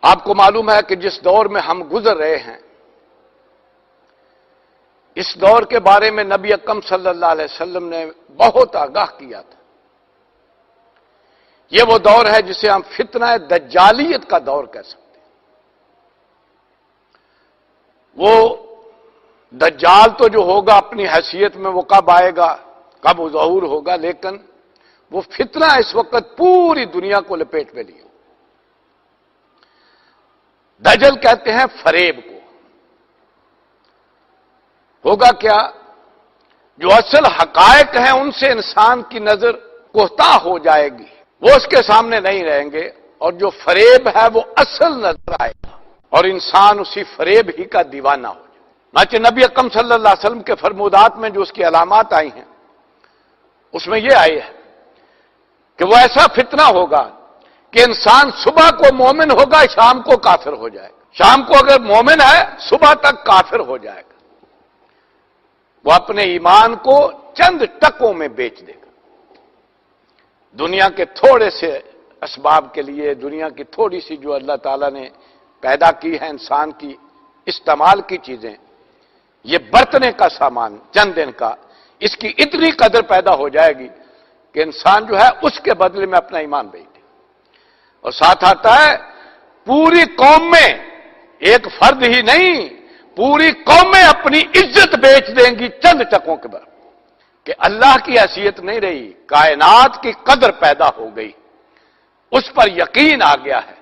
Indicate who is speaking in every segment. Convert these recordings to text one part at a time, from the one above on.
Speaker 1: آپ کو معلوم ہے کہ جس دور میں ہم گزر رہے ہیں، اس دور کے بارے میں نبی اکرم صلی اللہ علیہ وسلم نے بہت آگاہ کیا تھا۔ یہ وہ دور ہے جسے ہم فتنہ دجالیت کا دور کہہ سکتے ہیں۔ وہ دجال تو جو ہوگا اپنی حیثیت میں وہ کب آئے گا، کب وہ ظہور ہوگا، لیکن وہ فتنہ اس وقت پوری دنیا کو لپیٹ میں لیے۔ دجل کہتے ہیں فریب کو۔ ہوگا کیا؟ جو اصل حقائق ہیں ان سے انسان کی نظر کوتاہ ہو جائے گی، وہ اس کے سامنے نہیں رہیں گے، اور جو فریب ہے وہ اصل نظر آئے گا اور انسان اسی فریب ہی کا دیوانہ ہو جائے۔ چنانچہ نبی اکرم صلی اللہ علیہ وسلم کے فرمودات میں جو اس کی علامات آئی ہیں اس میں یہ آئی ہے کہ وہ ایسا فتنہ ہوگا کہ انسان صبح کو مومن ہوگا، شام کو کافر ہو جائے گا، شام کو اگر مومن ہے صبح تک کافر ہو جائے گا۔ وہ اپنے ایمان کو چند ٹکوں میں بیچ دے گا، دنیا کے تھوڑے سے اسباب کے لیے، دنیا کی تھوڑی سی جو اللہ تعالیٰ نے پیدا کی ہے انسان کی استعمال کی چیزیں، یہ برتنے کا سامان چند دن کا، اس کی اتنی قدر پیدا ہو جائے گی کہ انسان جو ہے اس کے بدلے میں اپنا ایمان بیچ دے۔ اور ساتھ آتا ہے پوری قوم میں ایک فرد ہی نہیں، پوری قومیں اپنی عزت بیچ دیں گی چند ٹکوں کے بعد، کہ اللہ کی حیثیت نہیں رہی، کائنات کی قدر پیدا ہو گئی، اس پر یقین آ گیا ہے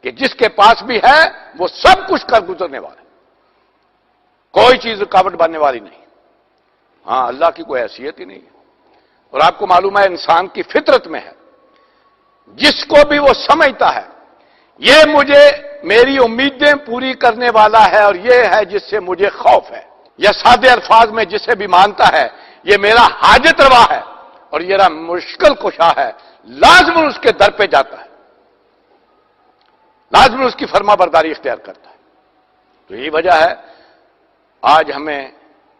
Speaker 1: کہ جس کے پاس بھی ہے وہ سب کچھ کر گزرنے والا ہے، کوئی چیز رکاوٹ بننے والی نہیں۔ ہاں، اللہ کی کوئی حیثیت ہی نہیں ہے۔ اور آپ کو معلوم ہے انسان کی فطرت میں ہے، جس کو بھی وہ سمجھتا ہے یہ مجھے میری امیدیں پوری کرنے والا ہے اور یہ ہے جس سے مجھے خوف ہے، یا سادے الفاظ میں جسے بھی مانتا ہے یہ میرا حاجت روا ہے اور یہ میرا مشکل کشا ہے، لازم اس کے در پہ جاتا ہے، لازم اس کی فرما برداری اختیار کرتا ہے۔ تو یہی وجہ ہے آج ہمیں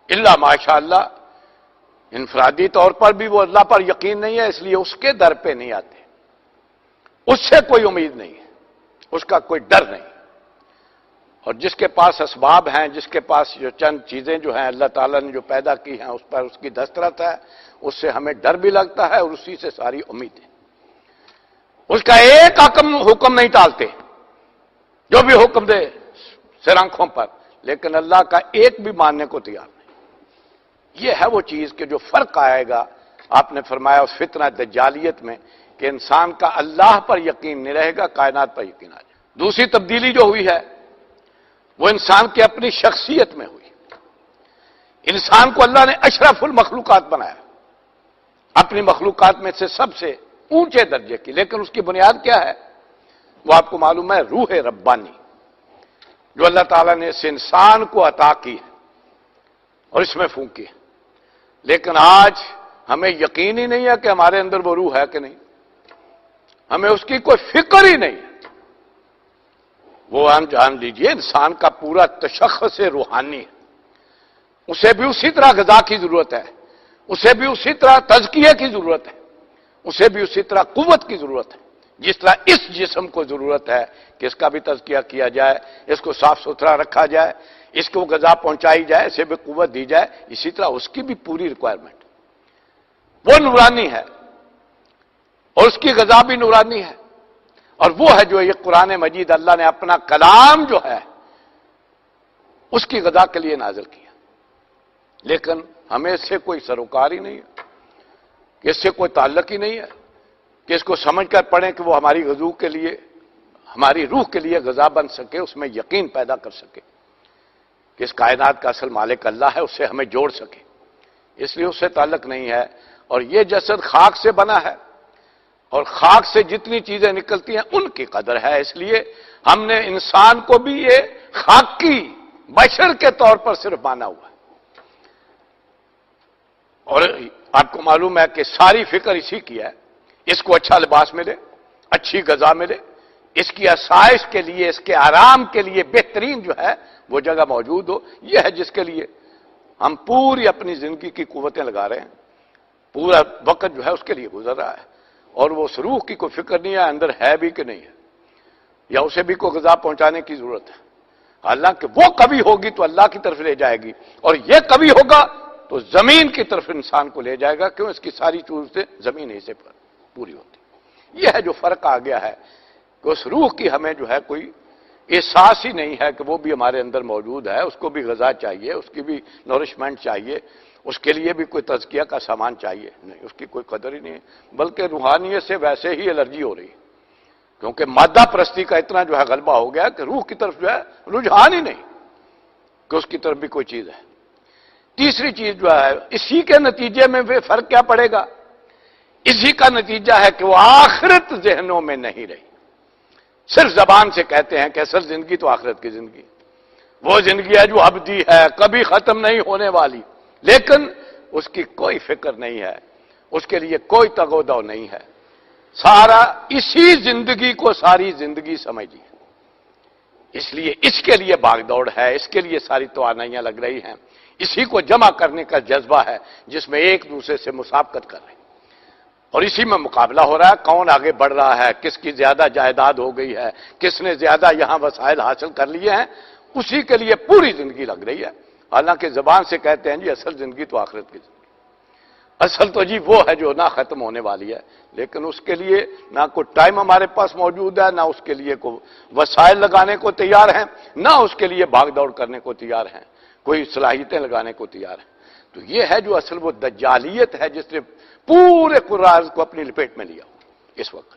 Speaker 1: الا ماشاءاللہ انفرادی طور پر بھی وہ اللہ پر یقین نہیں ہے، اس لیے اس کے در پہ نہیں آتے، اس سے کوئی امید نہیں ہے، اس کا کوئی ڈر نہیں۔ اور جس کے پاس اسباب ہیں، جس کے پاس جو چند چیزیں جو ہیں اللہ تعالیٰ نے جو پیدا کی ہیں اس پر اس کی دسترس ہے، اس سے ہمیں ڈر بھی لگتا ہے اور اسی سے ساری امید ہے۔ اس کا ایک حکم نہیں ٹالتے، جو بھی حکم دے سر آنکھوں پر، لیکن اللہ کا ایک بھی ماننے کو تیار نہیں۔ یہ ہے وہ چیز کہ جو فرق آئے گا، آپ نے فرمایا اس فتنہ دجالیت میں، کہ انسان کا اللہ پر یقین نہیں رہے گا، کائنات پر یقین آ جائے۔ دوسری تبدیلی جو ہوئی ہے وہ انسان کی اپنی شخصیت میں ہوئی۔ انسان کو اللہ نے اشرف المخلوقات بنایا، اپنی مخلوقات میں سے سب سے اونچے درجے کی، لیکن اس کی بنیاد کیا ہے؟ وہ آپ کو معلوم ہے روح ربانی، جو اللہ تعالیٰ نے اس انسان کو عطا کی ہے اور اس میں پھونکی ہے۔ لیکن آج ہمیں یقین ہی نہیں ہے کہ ہمارے اندر وہ روح ہے کہ نہیں، ہمیں اس کی کوئی فکر ہی نہیں ہے۔ وہ ہم جان لیجئے انسان کا پورا تشخص روحانی ہے، اسے بھی اسی طرح غذا کی ضرورت ہے، اسے بھی اسی طرح تزکیے کی ضرورت ہے، اسے بھی اسی طرح قوت کی ضرورت ہے، جس طرح اس جسم کو ضرورت ہے کہ اس کا بھی تزکیہ کیا جائے، اس کو صاف ستھرا رکھا جائے، اس کو غذا پہنچائی جائے، اسے بھی قوت دی جائے، اسی طرح اس کی بھی پوری ریکوائرمنٹ۔ وہ نورانی ہے اور اس کی غذا بھی نورانی ہے، اور وہ ہے جو یہ قرآن مجید اللہ نے اپنا کلام جو ہے اس کی غذا کے لیے نازل کیا، لیکن ہمیں اس سے کوئی سروکار ہی نہیں ہے، کہ اس سے کوئی تعلق ہی نہیں ہے کہ اس کو سمجھ کر پڑھیں کہ وہ ہماری غذو کے لیے، ہماری روح کے لیے غذا بن سکے، اس میں یقین پیدا کر سکے کہ اس کائنات کا اصل مالک اللہ ہے، اس سے ہمیں جوڑ سکے، اس لیے اس سے تعلق نہیں ہے۔ اور یہ جسد خاک سے بنا ہے اور خاک سے جتنی چیزیں نکلتی ہیں ان کی قدر ہے، اس لیے ہم نے انسان کو بھی یہ خاکی بشر کے طور پر صرف مانا ہوا ہے۔ اور آپ کو معلوم ہے کہ ساری فکر اسی کی ہے، اس کو اچھا لباس ملے، اچھی غذا ملے، اس کی آسائش کے لیے، اس کے آرام کے لیے بہترین جو ہے وہ جگہ موجود ہو، یہ ہے جس کے لیے ہم پوری اپنی زندگی کی قوتیں لگا رہے ہیں، پورا وقت جو ہے اس کے لیے گزر رہا ہے، اور وہ اس روح کی کوئی فکر نہیں ہے اندر ہے بھی کہ نہیں ہے۔ یا اسے بھی کوئی غذا پہنچانے کی ضرورت ہے؟ حالانکہ وہ کبھی ہوگی تو اللہ کی طرف لے جائے گی، اور یہ کبھی ہوگا تو زمین کی طرف انسان کو لے جائے گا، کیوں؟ اس کی ساری ضرورتیں زمین ہی سے پوری ہوتی۔ یہ ہے جو فرق آ گیا ہے کہ اس روح کی ہمیں جو ہے کوئی احساس ہی نہیں ہے کہ وہ بھی ہمارے اندر موجود ہے، اس کو بھی غذا چاہیے، اس کی بھی نورشمنٹ چاہیے، اس کے لیے بھی کوئی تزکیہ کا سامان چاہیے، نہیں، اس کی کوئی قدر ہی نہیں ہے، بلکہ روحانیت سے ویسے ہی الرجی ہو رہی ہے، کیونکہ مادہ پرستی کا اتنا جو ہے غلبہ ہو گیا کہ روح کی طرف جو ہے رجحان ہی نہیں کہ اس کی طرف بھی کوئی چیز ہے۔ تیسری چیز جو ہے، اسی کے نتیجے میں فرق کیا پڑے گا؟ اسی کا نتیجہ ہے کہ وہ آخرت ذہنوں میں نہیں رہی، صرف زبان سے کہتے ہیں کہ اصل زندگی تو آخرت کی زندگی، وہ زندگی ہے جو ابدی ہے، کبھی ختم نہیں ہونے والی، لیکن اس کی کوئی فکر نہیں ہے، اس کے لیے کوئی تگودو نہیں ہے، سارا اسی زندگی کو ساری زندگی سمجھی ہے، اس لیے اس کے لیے بھاگ دوڑ ہے، اس کے لیے ساری توانائیاں لگ رہی ہیں، اسی کو جمع کرنے کا جذبہ ہے جس میں ایک دوسرے سے مسابقت کر رہے ہیں، اور اسی میں مقابلہ ہو رہا ہے، کون آگے بڑھ رہا ہے، کس کی زیادہ جائیداد ہو گئی ہے، کس نے زیادہ یہاں وسائل حاصل کر لیے ہیں، اسی کے لیے پوری زندگی لگ رہی ہے، حالانکہ زبان سے کہتے ہیں جی اصل زندگی تو آخرت کی زندگی، اصل تو جی وہ ہے جو نہ ختم ہونے والی ہے، لیکن اس کے لیے نہ کوئی ٹائم ہمارے پاس موجود ہے، نہ اس کے لیے کوئی وسائل لگانے کو تیار ہیں، نہ اس کے لیے بھاگ دوڑ کرنے کو تیار ہیں، کوئی صلاحیتیں لگانے کو تیار ہیں۔ تو یہ ہے جو اصل وہ دجالیت ہے جس نے پورے قرآن کو اپنی لپیٹ میں لیا اس وقت۔